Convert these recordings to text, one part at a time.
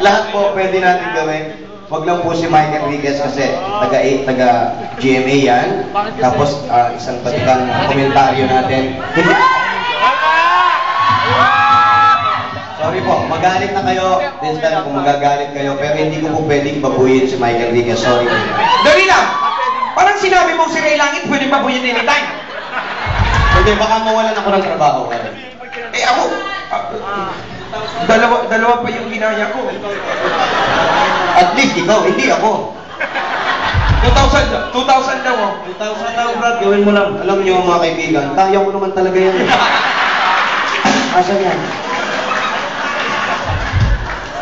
lahat po pwede natin gawin. Wag lang po si Mike Enriquez kasi taga-GMA yan. Tapos isang batikang komentaryo natin. Sorry po, magalit na kayo. This time kung magagalit kayo, pero hindi ko po pwedeng babuyin si Mike Enriquez. Sorry po. Dali lang! Parang sinabi mong si Ray Langit, pwede babuyin anytime. Hindi, baka mawalan ako ng trabaho. Eh ako, dalawa pa yung ginaya ko. At least ikaw, hindi ako. 2,000 daw oh. 2,000 daw, Brad, gawin mo lang. Alam niyo mga kaibigan, kaya ko naman talaga yan. Asan yan?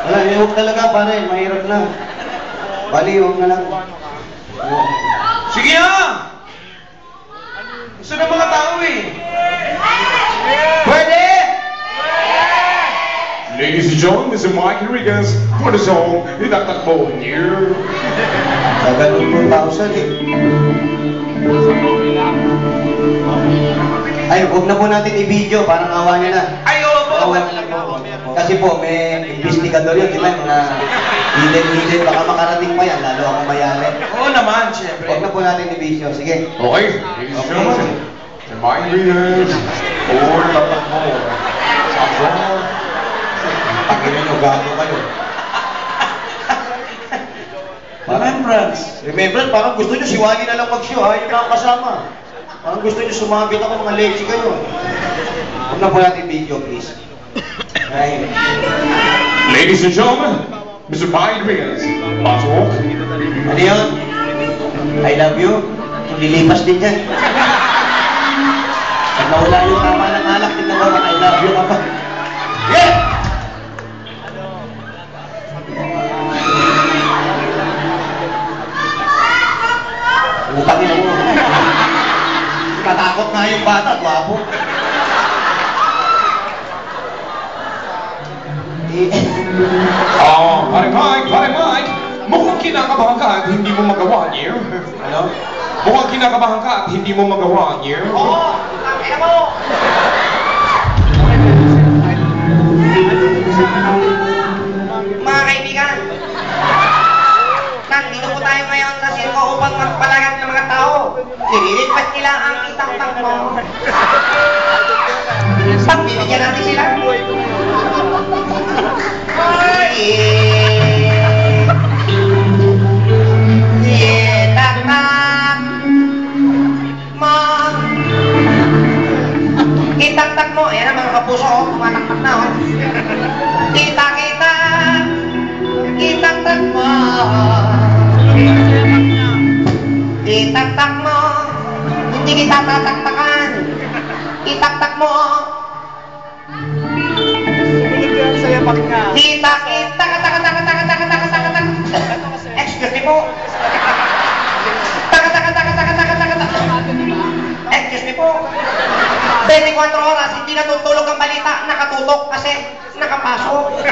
Wala, huwag talaga pare, mahirap na. Bali, huwag na lang. Sige na! Gusto ng mga tao eh. Pwede! Ladies and gentlemen, this is Mike Enriquez for the song Itatakbo Near. Tagal ng 2,000 eh. Ay, huwag na po natin i-video, parang awa niya na. Ay, oo po. Kasi po, may investigador yun, di ba? Na hidden, baka makarating pa yan, lalo ako mayari. Oo naman, syempre. Huwag na po natin i-video, sige. Okay, ladies and gentlemen, this is Mike Enriquez for Itatakbo. Panginoon nyo, gago kayo. Remembrance, parang gusto nyo si Wally na lang mag-show, ha? Yun lang kasama. Parang gusto nyo sumabit ako, mga leche kayo. Huwag na po natin video, please. Right. Ladies and gentlemen, Mr. Mike Enriquez, pasok. Ano yun? I love you. Lilipas din yan. Pag nawala yung tama ng alak, tingnan mo, I love you ka pa. Yeah! Utangin ako. Katakot nga yung bata, gwapo. Pare Mike, mukhang kinakabahan ka at hindi mo magawa niyo. Ano? Mukhang kinakabahan ka at hindi mo magawa niyo. Oo! Tangina mo! Mga kaibigan, nandito po tayo ngayon sa sirko upang magpalagat ng mga tao. I-request nila ang itang-tang mo. Pagbibigyan natin sila. Itaktak mo, ayan ang mga kapuso, oh, tumataktak na, oh. Kita-kita, itaktak mo. Itaktak mo, hindi kita tataktakan. Itaktak mo. Kita-kita, taka-taka-taka-taka-taka-taka-taka. Excuse me po. Excuse me po. 24 oras, hindi natutulog ang balita, nakatutok kasi nakapasok.